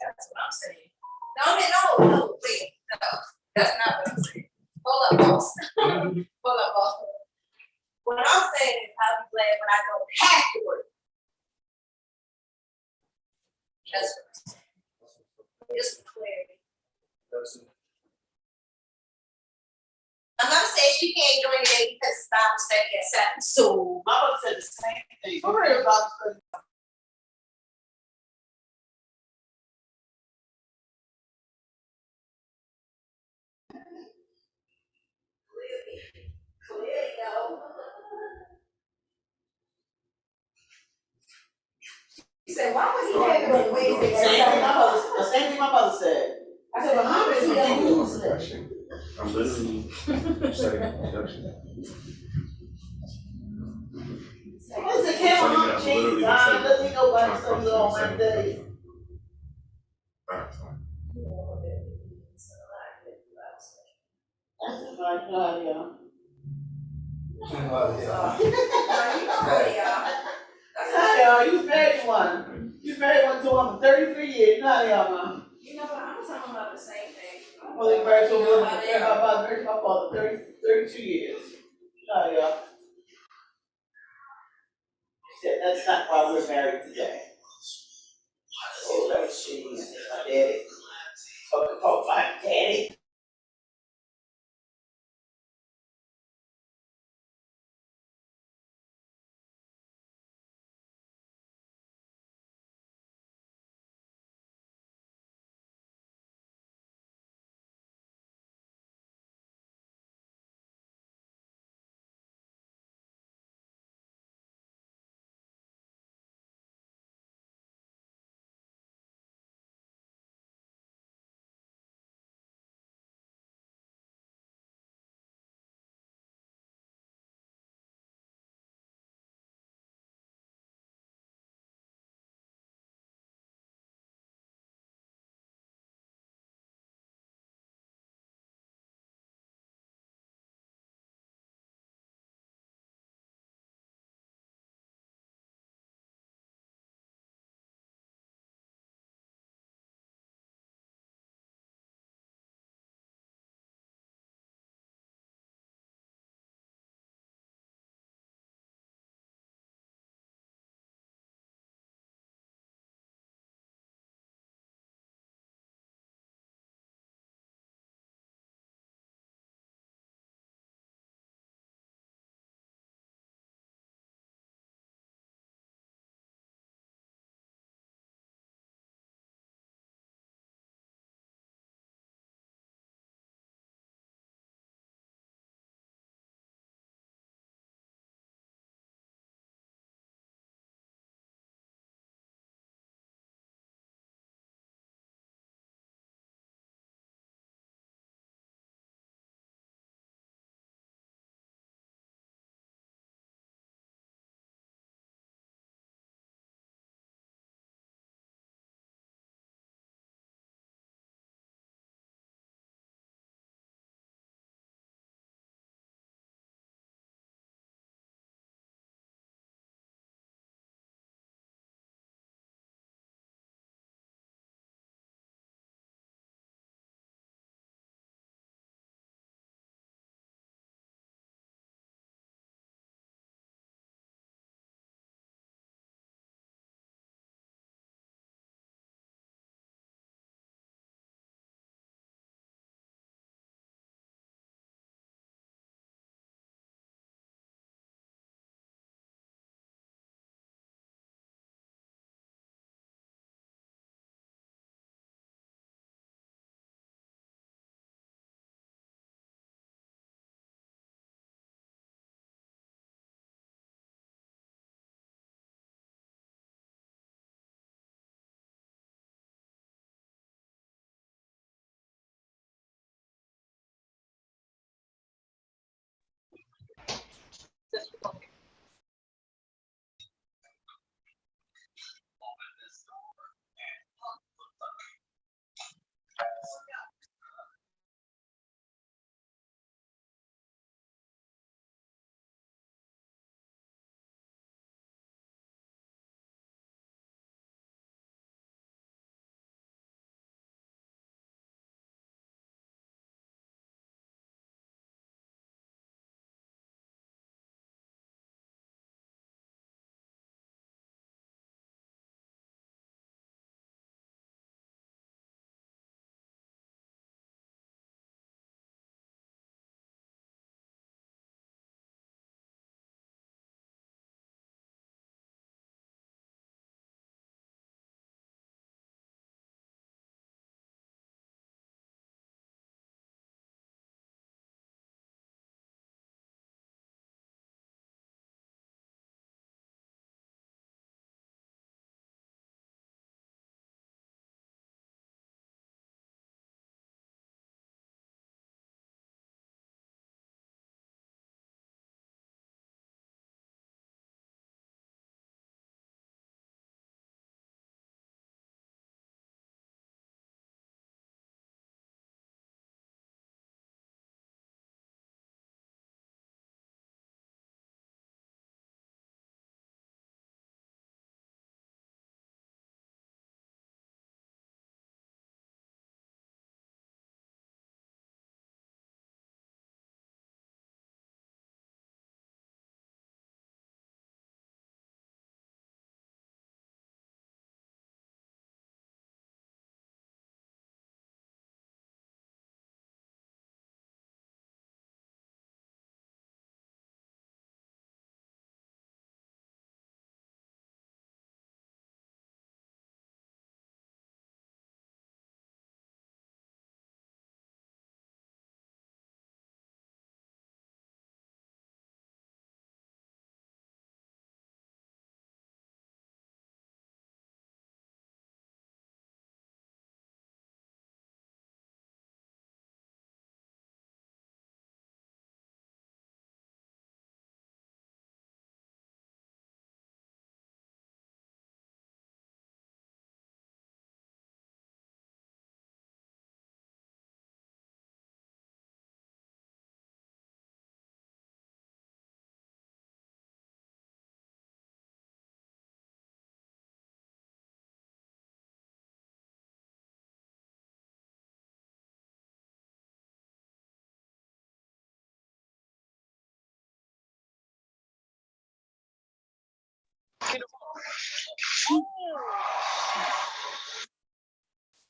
That's what I'm saying. No, wait, no, that's not what I'm saying. Hold up, boss. Hold up, boss. What I'm saying is I'll be glad when I don't have to work. That's what I'm saying. Just for clarity. I'm not saying she can't join today because it's Bible study at 7. So Mama said the same thing. For real. Bible study. clearly, no. He said, why was he having on Wednesday? The same thing my mother said. I said, well, how is he a loser? I'm literally setting up production. Listen, Kim, I'm Jesus. Doesn't he know Bible study on Wednesday? That's just like, yeah. You was married one. You married one to him for 33 years. You know how they are, man. You know what? I'm talking about the same thing. Well, they married to a woman. I married my father 32 years. You know how they are. She said, that's not why we're married today. Oh, let me see. My daddy. Talking about my daddy.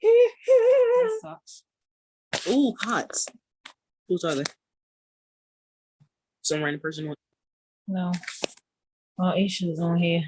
That sucks. Ooh, hot. Whose are they? Some random person. No. Oh, Aisha's on here.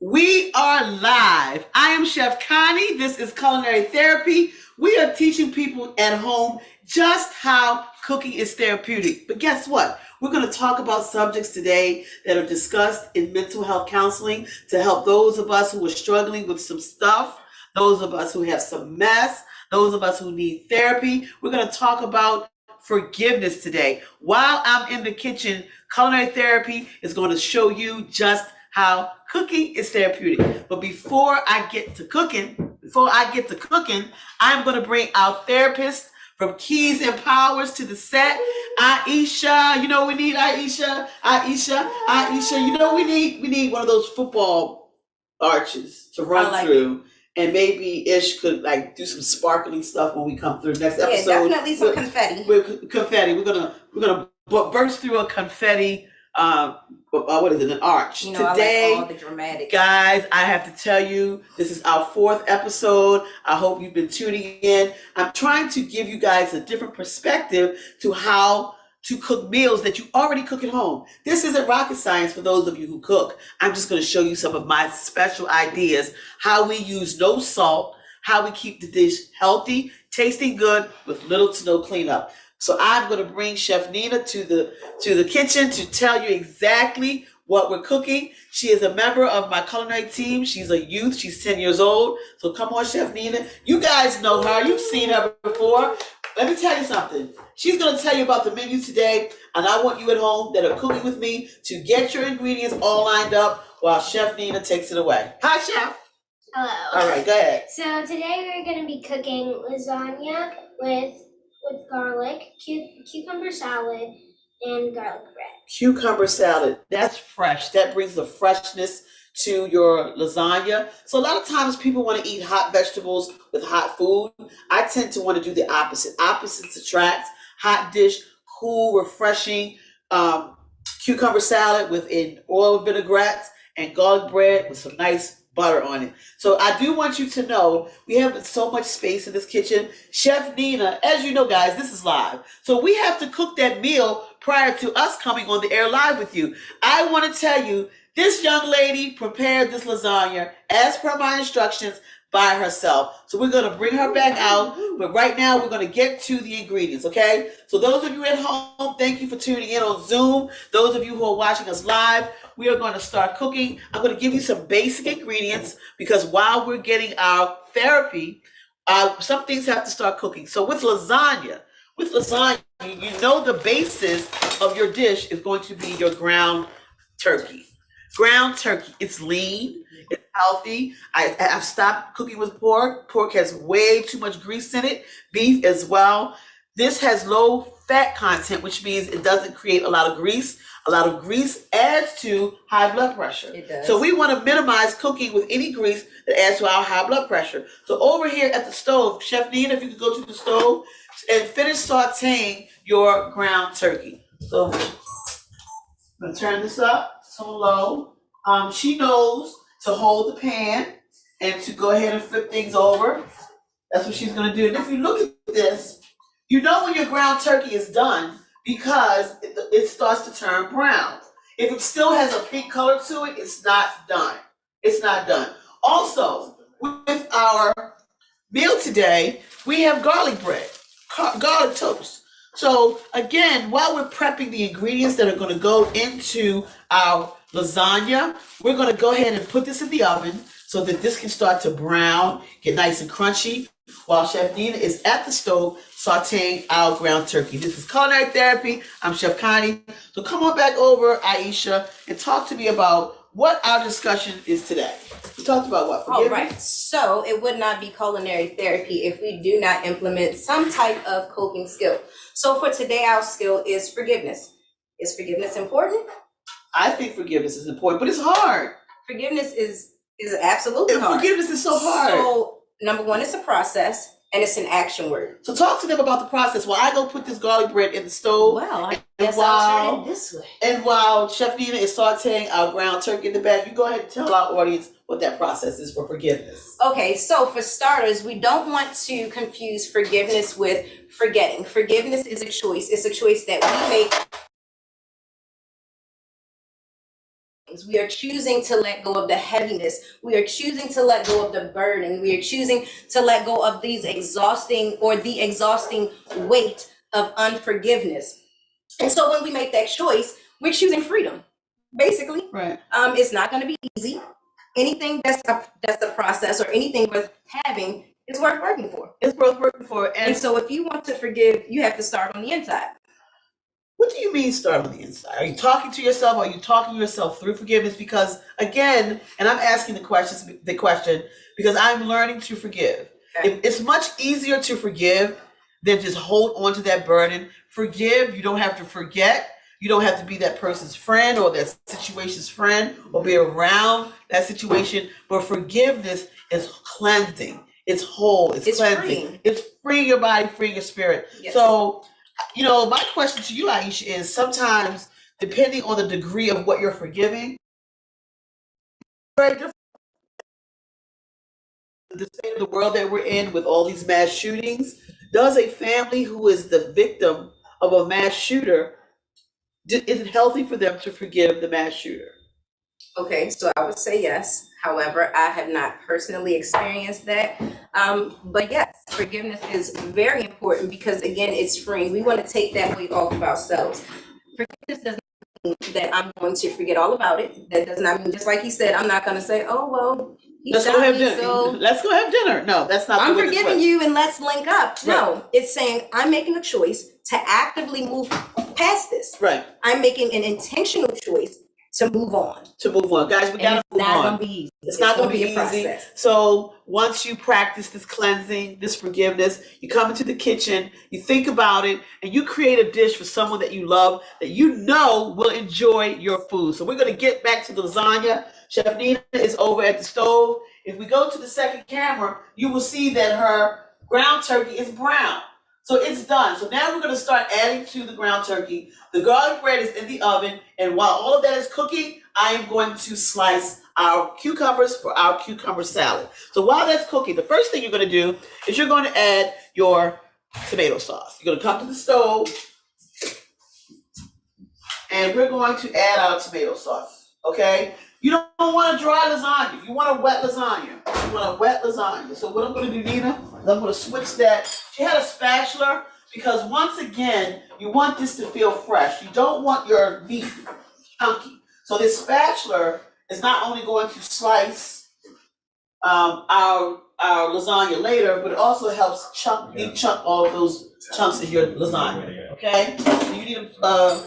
We are live. I am Chef Connie. This is Culinary Therapy. We are teaching people at home just how cooking is therapeutic. But guess what? We're going to talk about subjects today that are discussed in mental health counseling to help those of us who are struggling with some stuff, those of us who have some mess, those of us who need therapy. We're going to talk about forgiveness today. While I'm in the kitchen, Culinary Therapy is going to show you just how cooking is therapeutic. But before I get to cooking, I'm going to bring our therapist from Keys and Powers to the set. Aisha, you know we need Aisha. You know we need one of those football arches to run through. And maybe Ish could like do some sparkling stuff when we come through next episode. Yeah, definitely some confetti. We're gonna burst through a confetti. What is it? An arch. You know, today, I like all the dramatics. Guys, I have to tell you, this is our 4th episode. I hope you've been tuning in. I'm trying to give you guys a different perspective to how to cook meals that you already cook at home. This isn't rocket science for those of you who cook. I'm just going to show you some of my special ideas, how we use no salt, how we keep the dish healthy, tasting good with little to no cleanup. So I'm going to bring Chef Nina to the kitchen to tell you exactly what we're cooking. She is a member of my culinary team. She's a youth. She's 10 years old. So come on, Chef Nina. You guys know her. You've seen her before. Let me tell you something. She's going to tell you about the menu today, and I want you at home that are cooking with me to get your ingredients all lined up while Chef Nina takes it away. Hi, Chef. Hello. All right, go ahead. So today we're going to be cooking lasagna with garlic, cucumber salad, and garlic bread. Cucumber salad. That's fresh. That brings the freshness to your lasagna. So a lot of times people want to eat hot vegetables with hot food. I tend to want to do the opposite. Opposites attract. Hot dish, cool, refreshing, cucumber salad with an oil vinaigrette and garlic bread with some nice butter on it. So I do want you to know we have so much space in this kitchen. Chef Nina, as you know, guys, this is live. So we have to cook that meal prior to us coming on the air live with you. I want to tell you, this young lady prepared this lasagna as per my instructions by herself. So we're going to bring her back out, but right now we're going to get to the ingredients, okay? So those of you at home, thank you for tuning in on Zoom. Those of you who are watching us live, we are going to start cooking. I'm going to give you some basic ingredients because while we're getting our therapy, some things have to start cooking. So with lasagna, you know the basis of your dish is going to be your ground turkey. Ground turkey, it's lean, it's healthy. I've stopped cooking with pork. Pork has way too much grease in it. Beef as well. This has low fat content, which means it doesn't create a lot of grease. A lot of grease adds to high blood pressure. It does. So we want to minimize cooking with any grease that adds to our high blood pressure. So over here at the stove, Chef Nina, if you could go to the stove and finish sauteing your ground turkey. So I'm going to turn this up so low. She knows to hold the pan and to go ahead and flip things over. That's what she's going to do. And if you look at this, you know when your ground turkey is done because it starts to turn brown. If it still has a pink color to it, it's not done. It's not done. Also, with our meal today, we have garlic bread, garlic toast. So again, while we're prepping the ingredients that are going to go into our lasagna, we're going to go ahead and put this in the oven so that this can start to brown, get nice and crunchy, while Chef Nina is at the stove sauteing our ground turkey. This is Culinary Therapy. I'm Chef Connie. So come on back over, Aisha, and talk to me about what our discussion is today. We talked about what? All right. So it would not be culinary therapy if we do not implement some type of coping skill. So for today, our skill is forgiveness. Is forgiveness important? I think forgiveness is important, but it's hard. Forgiveness is absolutely hard. Forgiveness is so hard. So number one, it's a process and it's an action word. So talk to them about the process. While I go put this garlic bread in the stove. Well, I guess I'll turn it this way. And while Chef Nina is sauteing our ground turkey in the back, you go ahead and tell our audience what that process is for forgiveness. Okay, so for starters, we don't want to confuse forgiveness with forgetting. Forgiveness is a choice. It's a choice that we make. We are choosing to let go of the heaviness. We are choosing to let go of the burden. We are choosing to let go of the exhausting weight of unforgiveness. And so when we make that choice, we're choosing freedom, basically. Right. It's not going to be easy. Anything that's a process or anything worth having is worth working for. It's worth working for. And so if you want to forgive, you have to start on the inside. What do you mean start on the inside? Are you talking to yourself? Are you talking yourself through forgiveness? Because again, and I'm asking the question because I'm learning to forgive. Okay. It's much easier to forgive than just hold on to that burden. Forgive, you don't have to forget. You don't have to be that person's friend or that situation's friend or be around that situation. But forgiveness is cleansing. It's whole. It's cleansing. Freeing. It's freeing your body, freeing your spirit. Yes. So, my question to you, Aisha, is sometimes depending on the degree of what you're forgiving, very different. The state of the world that we're in with all these mass shootings, does a family who is the victim of a mass shooter, is it healthy for them to forgive the mass shooter? Okay, so I would say yes. However, I have not personally experienced that. But yes, forgiveness is very important because, again, it's freeing. We want to take that weight off of ourselves. Forgiveness does not mean that I'm going to forget all about it. That does not mean, just like he said, I'm not going to say, oh, well, let's go have dinner. Let's go have dinner. No, that's not. I'm forgiving you and let's link up. Right. No, it's saying I'm making a choice to actively move past this. Right. I'm making an intentional choice to move on. Guys, we gotta move on. It's not gonna be easy. It's not gonna be a easy. process. So once you practice this cleansing, this forgiveness, you come into the kitchen, you think about it, and you create a dish for someone that you love, that you know will enjoy your food. So we're gonna get back to the lasagna. Chef Nina is over at the stove. If we go to the second camera, you will see that her ground turkey is brown. So it's done. So now we're going to start adding to the ground turkey. The garlic bread is in the oven, and while all of that is cooking, I am going to slice our cucumbers for our cucumber salad. So while that's cooking, the first thing you're going to do is you're going to add your tomato sauce. You're going to come to the stove, and we're going to add our tomato sauce, okay? You don't want a dry lasagna. You want a wet lasagna. You want a wet lasagna. So what I'm going to do, Nina, is I'm going to switch that. She had a spatula because, once again, you want this to feel fresh. You don't want your meat chunky. So this spatula is not only going to slice our lasagna later, but it also helps deep chunk all of those chunks in your lasagna, okay? So you need a,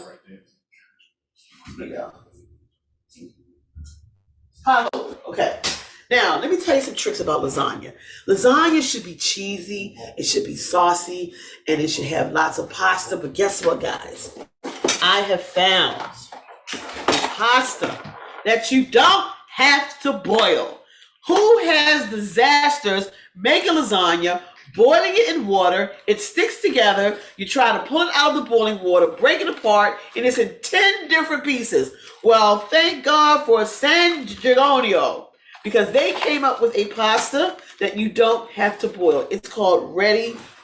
here you go. Okay. Now, let me tell you some tricks about lasagna. Lasagna should be cheesy, it should be saucy, and it should have lots of pasta. But guess what, guys? I have found pasta that you don't have to boil. Who has disasters making lasagna, boiling it in water, it sticks together, you try to pull it out of the boiling water, break it apart, and it's in 10 different pieces. Well, thank God for San Giorgio, because they came up with a pasta that you don't have to boil. It's called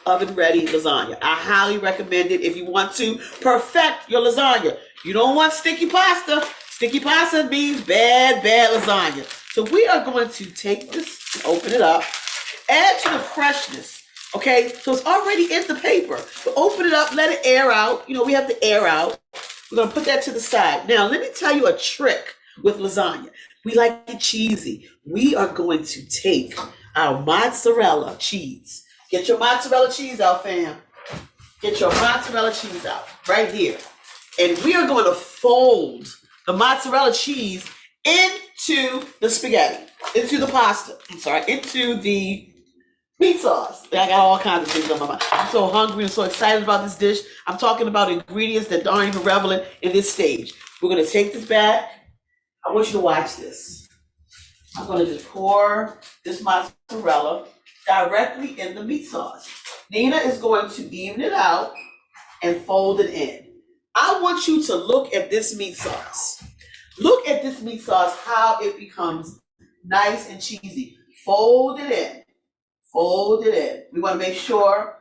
oven ready lasagna. I highly recommend it if you want to perfect your lasagna. You don't want sticky pasta. Sticky pasta means bad lasagna. So we are going to take this, open it up, add to the freshness. Okay, so it's already in the paper. So open it up, let it air out. You know, we have to air out. We're gonna put that to the side. Now, let me tell you a trick with lasagna. We like it cheesy. We are going to take our mozzarella cheese. Get your mozzarella cheese out, fam. Get your mozzarella cheese out right here. And we are going to fold the mozzarella cheese into the spaghetti, into the pasta, into the meat sauce. I got all kinds of things on my mind. I'm so hungry and so excited about this dish. I'm talking about ingredients that aren't even relevant in this stage. We're gonna take this back. I want you to watch this. I'm gonna just pour this mozzarella directly in the meat sauce. Nina is going to even it out and fold it in. I want you to look at this meat sauce. Look at this meat sauce, how it becomes nice and cheesy. Fold it in. Fold it in. We want to make sure.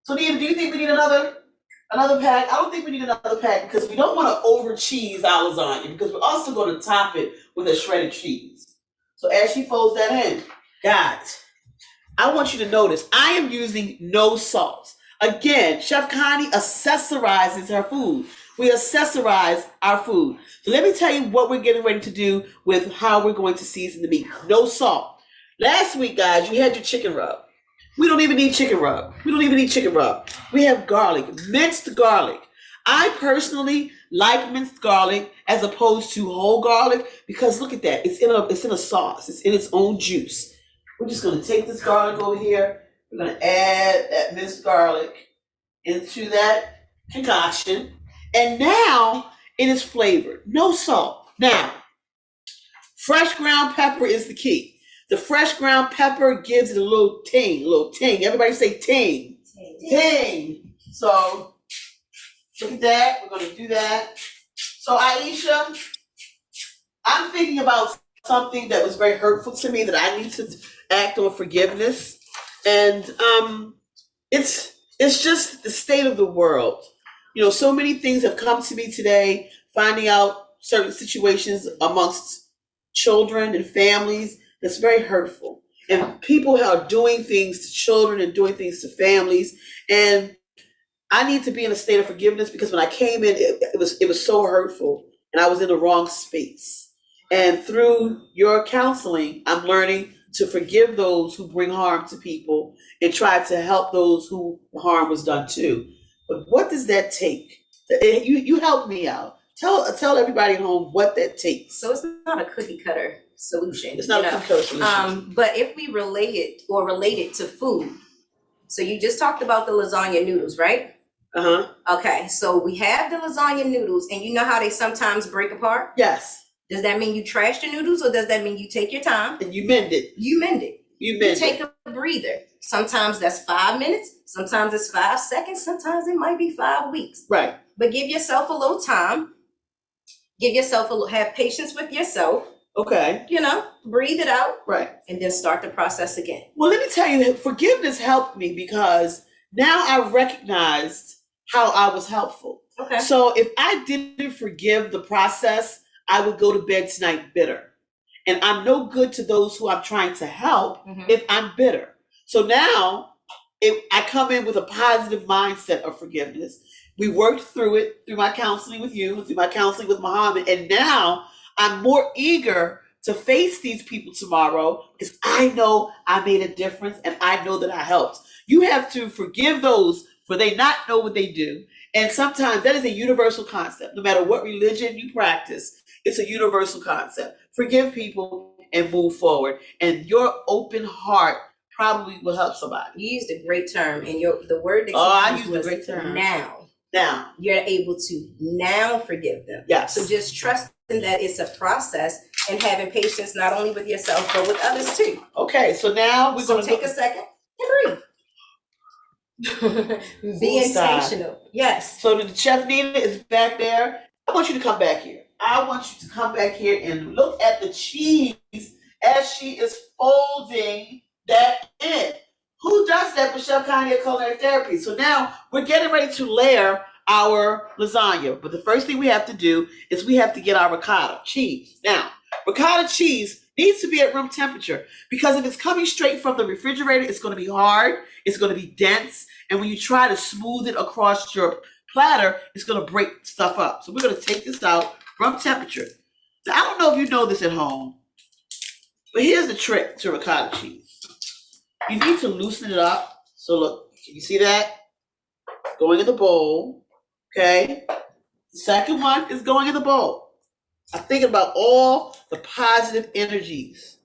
So, Nina, do you think we need another pack? I don't think we need another pack because we don't want to over cheese our lasagna because we're also going to top it with a shredded cheese. So as she folds that in, guys, I want you to notice I am using no salt. Again, Chef Connie accessorizes her food. We accessorize our food. So let me tell you what we're getting ready to do with how we're going to season the meat. No salt. Last week, guys, you had your chicken rub. We don't even need chicken rub. We have garlic, minced garlic. I personally like minced garlic as opposed to whole garlic because look at that. It's in a sauce. It's in its own juice. We're just going to take this garlic over here. We're going to add that minced garlic into that concoction. And now it is flavored. No salt. Now, fresh ground pepper is the key. The fresh ground pepper gives it a little ting. Everybody say ting. Ting. So, look at that. We're going to do that. So, Aisha, I'm thinking about something that was very hurtful to me that I need to act on forgiveness. And it's just the state of the world. You know, so many things have come to me today, finding out certain situations amongst children and families. That's very hurtful. And people are doing things to children and doing things to families. And I need to be in a state of forgiveness because when I came in, it was so hurtful and I was in the wrong space. And through your counseling, I'm learning to forgive those who bring harm to people and try to help those who harm was done to. But what does that take? You help me out. Tell everybody at home what that takes. So it's not a cookie cutter solution. It's not a cookie cutter solution. But if we relate it to food, so you just talked about the lasagna noodles, right? Uh-huh. Okay, so we have the lasagna noodles, and you know how they sometimes break apart? Yes. Does that mean you trash the noodles, or does that mean you take your time? And you mend it. You mend it. You You mend take it. a breather. Sometimes that's 5 minutes. Sometimes it's 5 seconds. Sometimes it might be 5 weeks. Right. But give yourself a little time. Give yourself have patience with yourself. Okay. Breathe it out, Right. and then start the process again. Well, let me tell you, forgiveness helped me because now I recognized how I was helpful. Okay. So if I didn't forgive the process, I would go to bed tonight bitter. And I'm no good to those who I'm trying to help if I'm bitter. So now I come in with a positive mindset of forgiveness. We worked through it through my counseling with you, through my counseling with Muhammad. And now I'm more eager to face these people tomorrow because I know I made a difference and I know that I helped. You have to forgive those for they not know what they do. And sometimes that is a universal concept. No matter what religion you practice, it's a universal concept. Forgive people and move forward. And your open heart probably will help somebody. You used a great term, and the word that you I used used a was great term. Now you're able to now forgive them. Yes. So just trusting that it's a process and having patience not only with yourself but with others too. Okay, so now we're So going to take a second and breathe. Be intentional. Yes. So the chef Nina is back there. I want you to come back here. I want you to come back here and look at the cheese as she is folding that in. Who does that with Chef Connie at Culinary Therapy? So now we're getting ready to layer our lasagna. But the first thing we have to do is we have to get our ricotta cheese. Now, ricotta cheese needs to be at room temperature because if it's coming straight from the refrigerator, it's going to be hard, it's going to be dense, and when you try to smooth it across your platter, it's going to break stuff up. So we're going to take this out, room temperature. Now, I don't know if you know this at home, but here's the trick to ricotta cheese. You need to loosen it up. So look, can you see that? Going in the bowl, okay? The second one is going in the bowl. I'm thinking about all the positive energies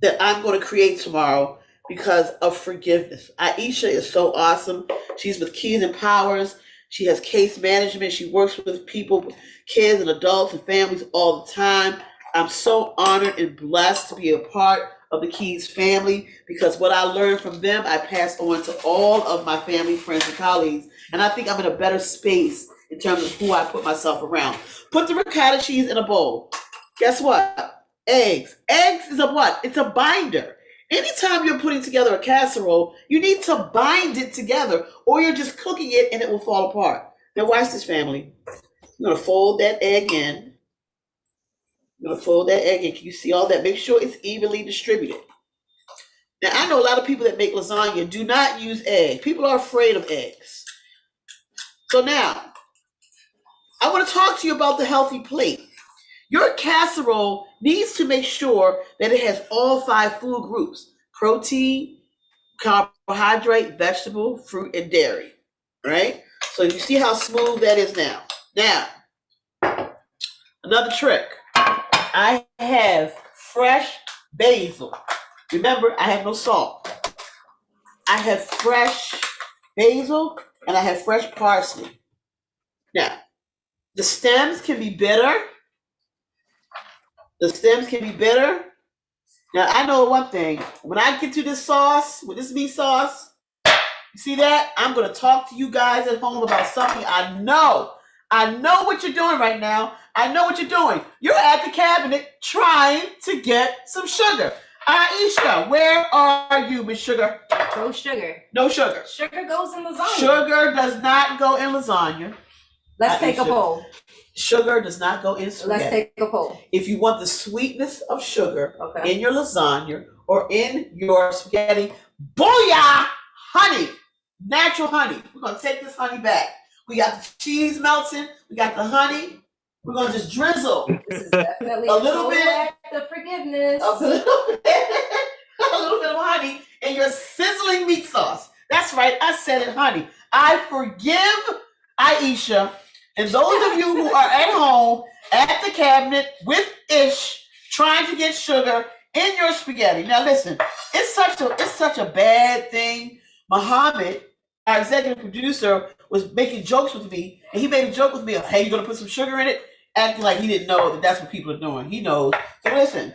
that I'm going to create tomorrow because of forgiveness. Aisha is so awesome. She's with Keys and Powers. She has case management. She works with people, kids and adults and families all the time. I'm so honored and blessed to be a part of the Keys family because what I learned from them, I pass on to all of my family, friends, and colleagues. And I think I'm in a better space in terms of who I put myself around. Put the ricotta cheese in a bowl. Guess what? Eggs. Eggs is a what? It's a binder. Anytime you're putting together a casserole, you need to bind it together or you're just cooking it and it will fall apart. Now watch this, family. I'm going to fold that egg in. I'm going to fold that egg in. Can you see all that? Make sure it's evenly distributed. Now, I know a lot of people that make lasagna do not use eggs. People are afraid of eggs. So now, I want to talk to you about the healthy plate. Your casserole needs to make sure that it has all 5 food groups: protein, carbohydrate, vegetable, fruit, and dairy. Right? So you see how smooth that is now. Now, another trick. I have fresh basil. Remember, I have no salt. I have fresh basil and I have fresh parsley. Now, the stems can be bitter. The stems can be bitter. Now, I know one thing. When I get to this sauce, with this meat sauce, you see that? I'm going to talk to you guys at home about something I know. I know what you're doing right now. I know what you're doing. You're at the cabinet trying to get some sugar. Aisha, where are you, Miss Sugar? No sugar. No sugar. Sugar goes in lasagna. Sugar does not go in lasagna. Let's take a poll. Sugar does not go in spaghetti. Let's take a poll. If you want the sweetness of sugar Okay. in your lasagna or in your spaghetti, booyah, honey, natural honey. We're going to take this honey back. We got the cheese melting. We got the honey. We're going to just drizzle This is definitely a little bit act of forgiveness. a little bit of honey in your sizzling meat sauce. That's right. I said it, honey. I forgive Aisha and those of you who are at home at the cabinet with Ish trying to get sugar in your spaghetti. Now listen, it's such a bad thing. Muhammad, our executive producer, was making jokes with me, and he made a joke with me. Hey, you gonna put some sugar in it? acting like he didn't know that that's what people are doing. He knows. So listen,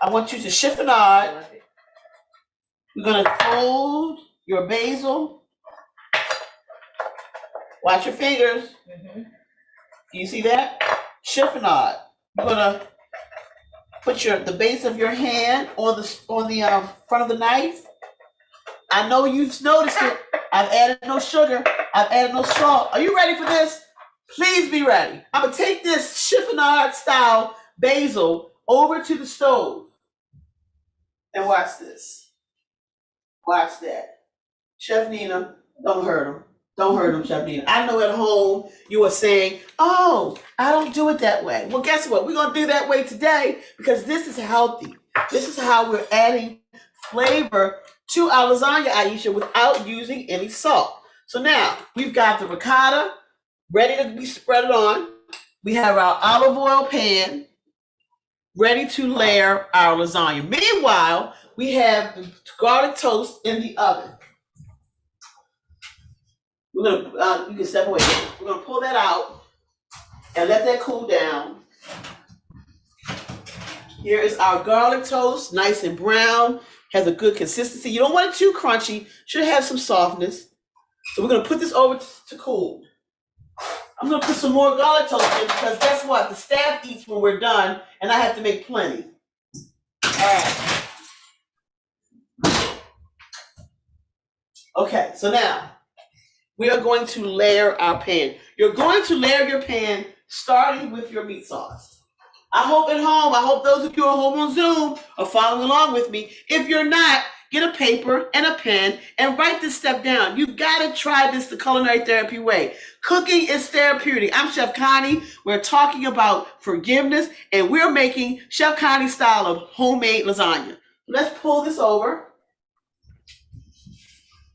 I want you to chiffonade. We're gonna fold your basil. Watch your fingers. Mhm. Do you see that? Chiffonade. You're gonna put the base of your hand on the front of the knife. I know you've noticed it. I've added no sugar. I've added no salt. Are you ready for this? Please be ready. I'm gonna take this chiffonade style basil over to the stove. And watch this. Watch that. Chef Nina, don't hurt him. Don't hurt him, Chef Nina. I know at home you are saying, oh, I don't do it that way. Well, guess what? We're going to do that way today because this is healthy. This is how we're adding flavor to our lasagna, Aisha, without using any salt. So now we've got the ricotta ready to be spread on. We have our olive oil pan ready to layer our lasagna. Meanwhile, we have the garlic toast in the oven. We're gonna, you can step away. We're gonna pull that out and let that cool down. Here is our garlic toast, nice and brown, has a good consistency. You don't want it too crunchy, should have some softness. So we're gonna put this over to cool. I'm gonna put some more garlic toast in because guess what? The staff eats when we're done and I have to make plenty. All right. Okay, so now we are going to layer our pan. You're going to layer your pan starting with your meat sauce. I hope at home, I hope those of you at home on Zoom are following along with me. If you're not, get a paper and a pen and write this step down. You've got to try this the culinary therapy way. Cooking is therapeutic. I'm Chef Connie. We're talking about forgiveness and we're making Chef Connie style of homemade lasagna. Let's pull this over.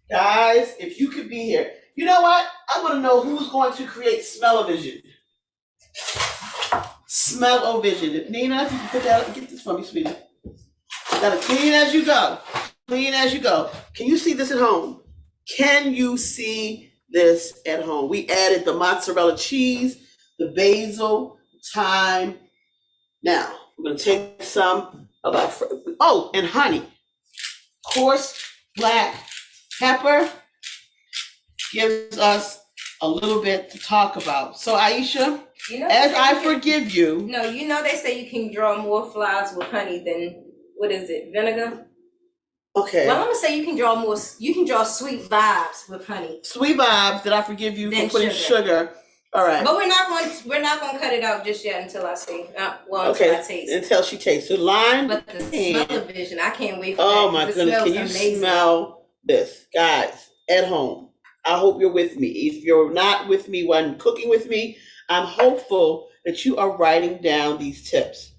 Guys, if you could be here. You know what? I want to know who's going to create smell-o-vision. Smell-o-vision. Nina, if you can put that, get this for me, sweetie. Gotta clean as you go. Clean as you go. Can you see this at home? Can you see this at home? We added the mozzarella cheese, the basil, thyme. Now, we're gonna take some and honey. Coarse black pepper gives us a little bit to talk about. So Aisha, as I forgive you. No, you know they say you can draw more flies with honey than, what is it, vinegar? Okay. Well, I'm gonna say you can draw sweet vibes with honey. Sweet vibes that I forgive you Then for putting sugar. All right. But we're not gonna cut it out just yet until I see. Until I taste. Until she tastes. So lime. But the smell-o-vision, I can't wait for that. Oh my goodness! Can you smell this, guys? At home, I hope you're with me. If you're not with me when cooking with me, I'm hopeful that you are writing down these tips.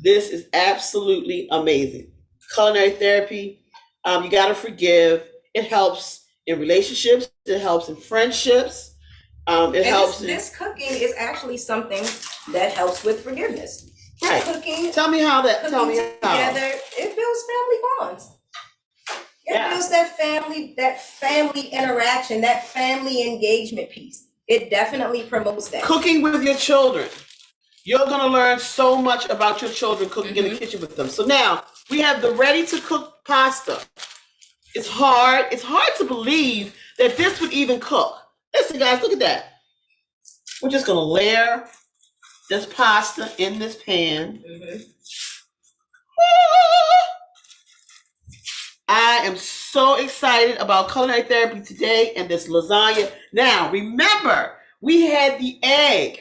This is absolutely amazing. Culinary therapy, you gotta forgive. It helps in relationships. It helps in friendships. This cooking is actually something that helps with forgiveness. Right. Cooking. Tell me how. Together, it builds family bonds. It builds that family interaction, that family engagement piece. It definitely promotes that. Cooking with your children. You're going to learn so much about your children cooking in the kitchen with them. So now we have the ready to cook pasta. It's hard. It's hard to believe that this would even cook. Listen, guys, look at that. We're just going to layer this pasta in this pan. I am so excited about culinary therapy today and this lasagna. Now, remember, we had the egg.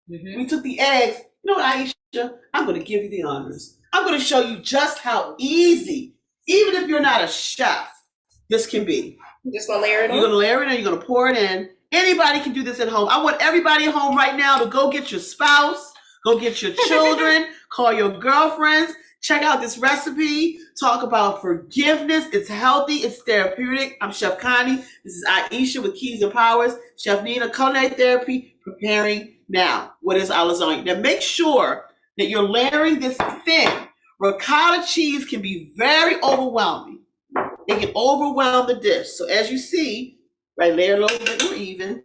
We took the eggs. You know what, Aisha? I'm going to give you the honors. I'm going to show you just how easy, even if you're not a chef, this can be. You're just going to layer it on? You're going to layer it in. You're going to pour it in. Anybody can do this at home. I want everybody at home right now to go get your spouse, go get your children, call your girlfriends, check out this recipe, talk about forgiveness. It's healthy, it's therapeutic. I'm Chef Connie. This is Aisha with Keys and Powers. Chef Nina, culinary therapy, preparing now. What is our lasagna? Now make sure that you're layering this thin. Ricotta cheese can be very overwhelming. It can overwhelm the dish. So as you see, right, layer a little bit more even.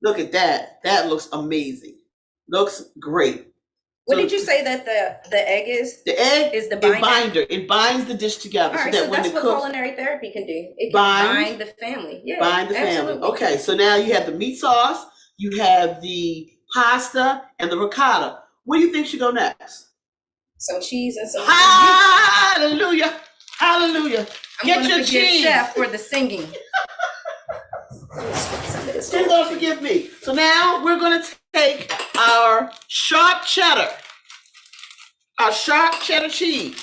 Look at that. That looks amazing. Looks great. What So did you say that the egg is? The egg Is the a binder? binder. It binds the dish All together right, so so that when that's it what cooks, culinary therapy can do. It can Bind? bind the family. Yeah, bind the family. absolutely. Okay, so now you have the meat sauce, you have the pasta, and the ricotta. What do you think should go next? Some cheese and some. Hallelujah! Hallelujah! I'm Get gonna your forgive cheese. Chef for the singing. She's gonna forgive me. So now we're gonna take our sharp cheddar cheese.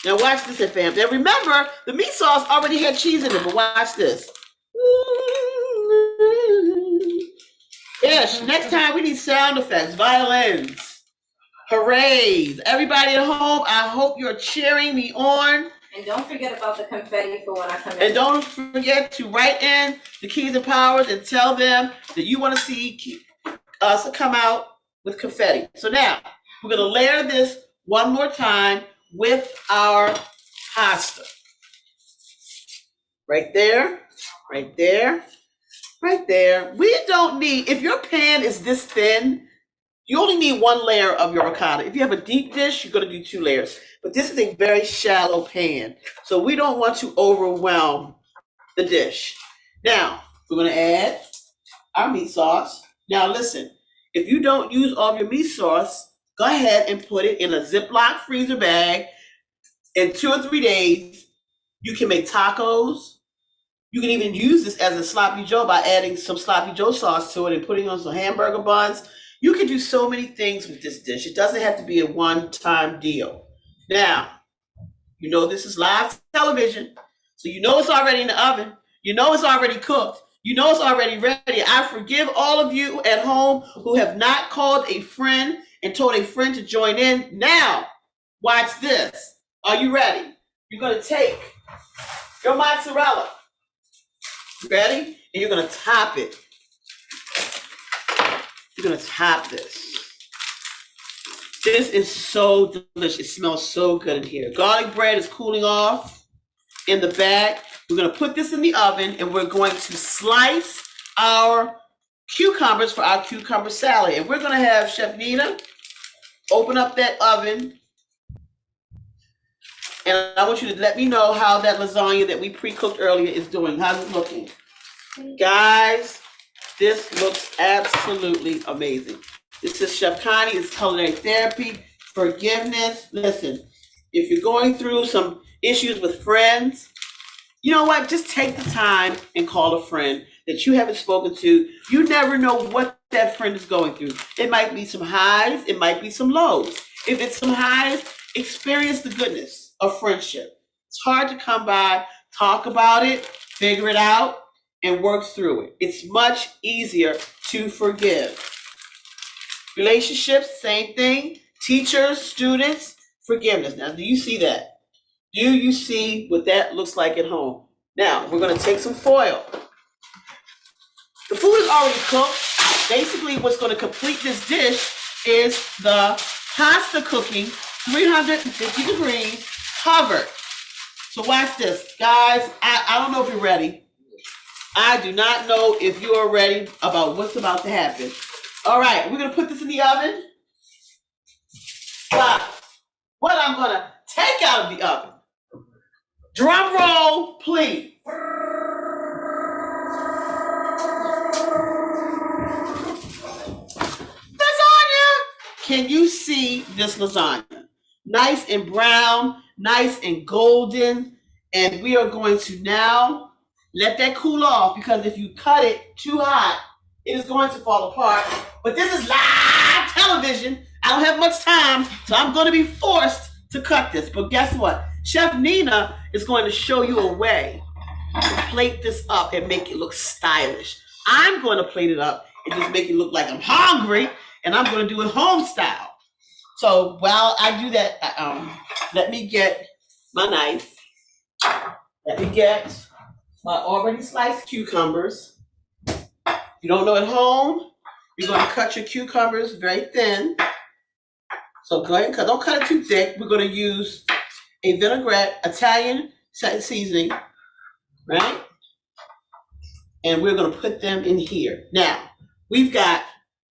Now watch this, fam. Now remember, the meat sauce already had cheese in it, but watch this. Ish, next time we need sound effects, violins, hoorays. Everybody at home, I hope you're cheering me on. And don't forget about the confetti for when I come in. And don't forget to write in the keys and powers and tell them that you want to see us come out with confetti. So now, we're going to layer this one more time with our pasta. Right there, right there, right there. We don't need, if your pan is this thin, you only need one layer of your ricotta. If you have a deep dish, you're going to do 2 layers. But this is a very shallow pan, so we don't want to overwhelm the dish. Now, we're going to add our meat sauce. Now, listen, if you don't use all of your meat sauce, go ahead and put it in a Ziploc freezer bag. In 2 or 3 days, you can make tacos. You can even use this as a sloppy joe by adding some sloppy joe sauce to it and putting on some hamburger buns. You can do so many things with this dish. It doesn't have to be a one-time deal. Now, you know this is live television, so you know it's already in the oven. You know it's already cooked. You know it's already ready. I forgive all of you at home who have not called a friend and told a friend to join in. Now, watch this. Are you ready? You're going to take your mozzarella. Ready? And you're going to top it. You're going to top this. This is so delicious. It smells so good in here. Garlic bread is cooling off in the back. We're going to put this in the oven and we're going to slice our cucumbers for our cucumber salad. And we're going to have Chef Nina open up that oven. And I want you to let me know how that lasagna that we pre-cooked earlier is doing. How's it looking? Guys, this looks absolutely amazing. This is Chef Connie. It's Culinary Therapy. Forgiveness. Listen, if you're going through some issues with friends, you know what? Just take the time and call a friend that you haven't spoken to. You never know what that friend is going through. It might be some highs. It might be some lows. If it's some highs, experience the goodness of friendship. It's hard to come by. Talk about it. Figure it out. And work through it. It's much easier to forgive. Relationships, same thing. Teachers, students, forgiveness. Now, do you see that? Do you see what that looks like at home? Now, we're going to take some foil. The food is already cooked. Basically, what's going to complete this dish is the pasta cooking, 350 degrees, covered. So watch this. Guys, I don't know if you're ready. I do not know if you are ready about what's about to happen. All right, we're going to put this in the oven. But what I'm going to take out of the oven, drum roll, please. Lasagna! Can you see this lasagna? Nice and brown, nice and golden. And we are going to now let that cool off, because if you cut it too hot, it is going to fall apart. But this is live television. I don't have much time, so I'm going to be forced to cut this. But guess what? Chef Nina is going to show you a way to plate this up and make it look stylish. I'm going to plate it up and just make it look like I'm hungry, and I'm going to do it home style. So while I do that, let me get my knife. Let me get my already sliced cucumbers. If you don't know at home, you're going to cut your cucumbers very thin. So go ahead and cut. Don't cut it too thick. We're going to use a vinaigrette, Italian seasoning, right? And we're going to put them in here. Now, we've got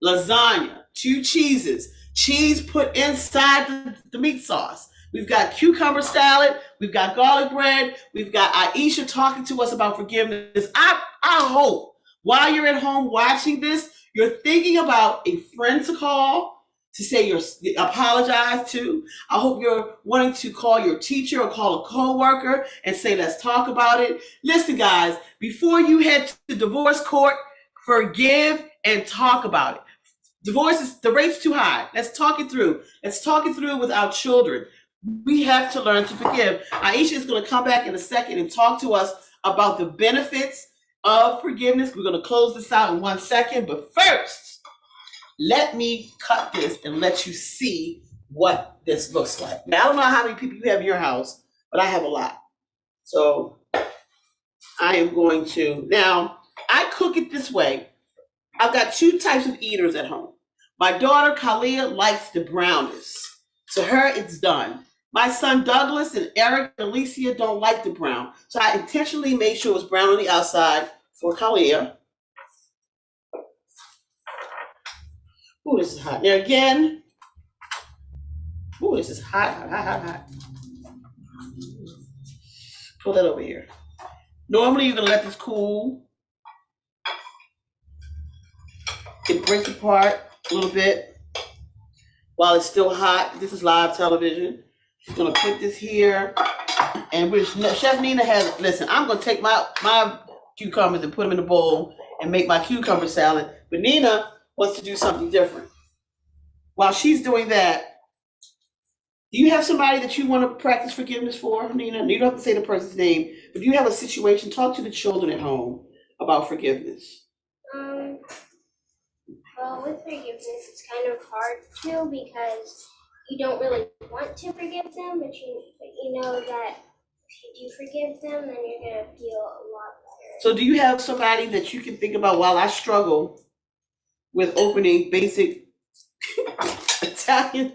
lasagna, 2 cheeses, cheese put inside the meat sauce. We've got cucumber salad. We've got garlic bread. We've got Aisha talking to us about forgiveness. I hope while you're at home watching this, you're thinking about a friend to call, to say you're apologize to. I hope you're wanting to call your teacher or call a coworker and say, let's talk about it. Listen, guys, before you head to divorce court, forgive and talk about it. Divorce is, the rate's too high. Let's talk it through. Let's talk it through with our children. We have to learn to forgive. Aisha is going to come back in a second and talk to us about the benefits of forgiveness. We're going to close this out in 1 second, but first, let me cut this and let you see what this looks like. Now, I don't know how many people you have in your house, but I have a lot. So I am going to, now, I cook it this way. I've got 2 types of eaters at home. My daughter, Kalia, likes the brownest. To her, it's done. My son, Douglas, and Eric and Alicia don't like the brown. So I intentionally made sure it was brown on the outside for Kalia. Ooh, this is hot. Now again, ooh, this is hot. Pull that over here. Normally, you're gonna let this cool. It breaks apart a little bit while it's still hot. This is live television. She's gonna put this here, and Chef Nina has. Listen, I'm gonna take my cucumbers and put them in a bowl and make my cucumber salad. But Nina wants to do something different. While she's doing that, do you have somebody that you want to practice forgiveness for, Nina? You don't have to say the person's name, but do you have a situation? Talk to the children at home about forgiveness. Well, with forgiveness, it's kind of hard to because you don't really want to forgive them, but you know that if you do forgive them, then you're gonna feel a lot better. So, do you have somebody that you can think about while I struggle with opening basic Italian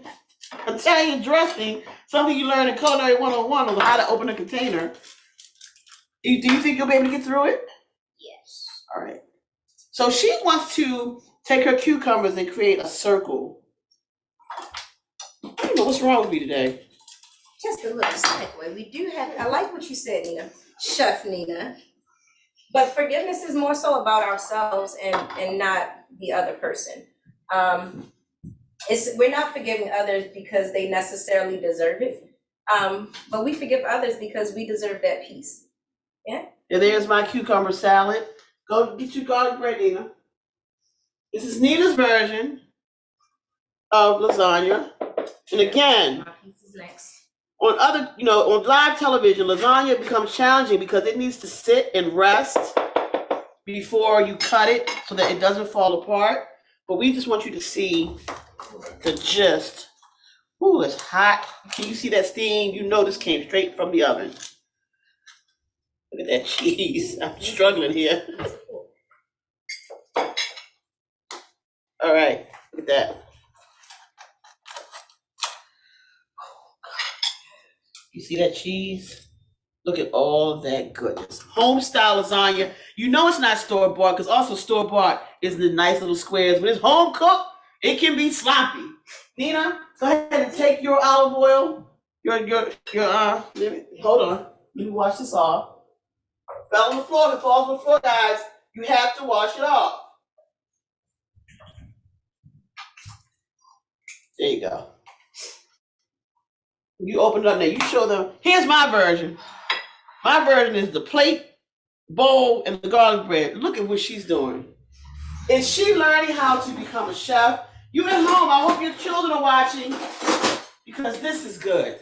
dressing, something you learn in Culinary 101 on how to open a container? Do you think you'll be able to get through it? Yes. All right. So she wants to take her cucumbers and create a circle. I don't know what's wrong with me today. Just a little segue. We do have, I like what you said, Nina, Chef Nina. But forgiveness is more so about ourselves and not the other person. We're not forgiving others because they necessarily deserve it. But we forgive others because we deserve that peace. Yeah. And there's my cucumber salad. Go get your garlic bread, Nina. This is Nina's version of lasagna. And again, My piece is next. on on live television, lasagna becomes challenging because it needs to sit and rest before you cut it so that it doesn't fall apart. But we just want you to see the gist. Ooh, it's hot. Can you see that steam? You know this came straight from the oven. Look at that cheese. I'm struggling here. All right, look at that. You see that cheese? Look at all that goodness. Home style lasagna. You know it's not store bought because also store bought is the nice little squares. But it's home cooked, it can be sloppy. Nina, go ahead and take your olive oil. Hold on. Let me wash this off. Fell on the floor. If it falls on the floor, guys, you have to wash it off. There you go. You open it up now. You show them. Here's my version. My version is the plate, bowl, and the garlic bread. Look at what she's doing. Is she learning how to become a chef? You at home, I hope your children are watching because this is good.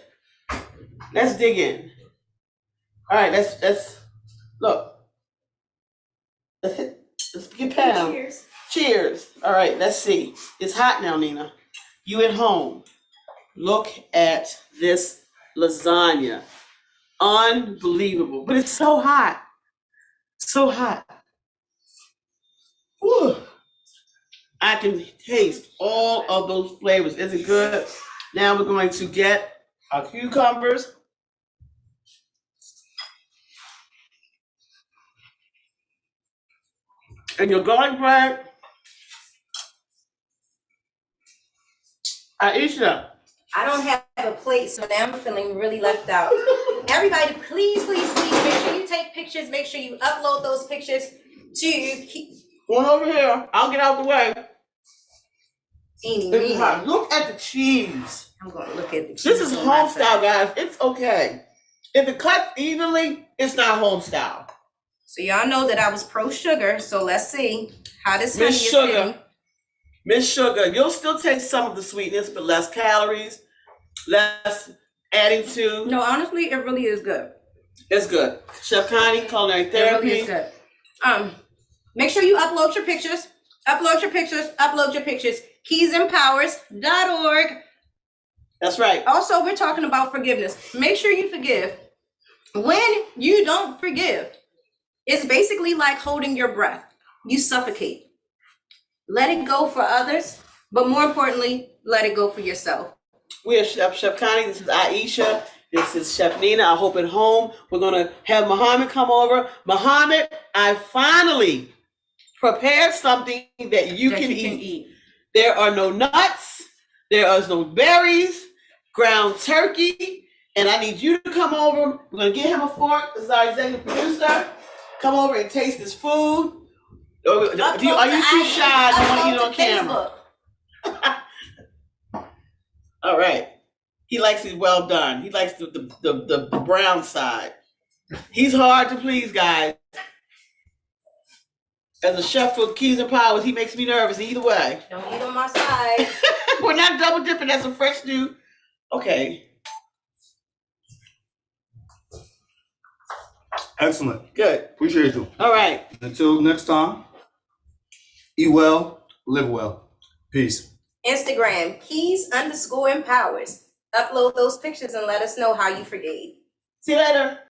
Let's dig in. All right, let's look. Let's get pound. Cheers. Cheers. All right, let's see. It's hot now, Nina. You at home. Look at this lasagna. Unbelievable. But it's so hot. So hot. Whew. I can taste all of those flavors. Is it good? Now we're going to get our cucumbers. And your garlic bread. Aisha. I don't have a plate, so now I'm feeling really left out. Everybody, please, please, please, make sure you take pictures. Make sure you upload those pictures to One over here. I'll get out the way. Eeny, This is meeny. hot. Look at the cheese. I'm gonna look at the This cheese is on my home style, side. guys. It's okay. If it cuts evenly, it's not home style. So y'all know that I was pro sugar. So let's see how this honey Miss is Sugar. sitting. Miss Sugar, you'll still taste some of the sweetness, but less calories, less adding to. No, honestly, it really is good. It's good. Chef Connie, Culinary It really Therapy. is good. Make sure you upload your pictures. Upload your pictures. Upload your pictures. Keysempowers.org. That's right. Also, we're talking about forgiveness. Make sure you forgive. When you don't forgive, it's basically like holding your breath. You suffocate. Let it go for others, but more importantly, let it go for yourself. We are Chef Connie. This is Aisha. This is Chef Nina. I hope at home we're going to have Muhammad come over. Muhammad, I finally prepared something that you can eat. There are no nuts. There are no berries. Ground turkey. And I need you to come over. We're going to get him a fork. This is our executive producer. Come over and taste this food. Are you too shy to want to eat it on camera? All right. He likes it well done. He likes the brown side. He's hard to please, guys. As a chef with Keys and Powers, he makes me nervous either way. Don't eat on my side. We're not double dipping. That's a fresh dude. Okay. Excellent. Good. Appreciate you. All right. Until next time, eat well, live well. Peace. Instagram, Keys_empowers. Upload those pictures and let us know how you forgave. See you later.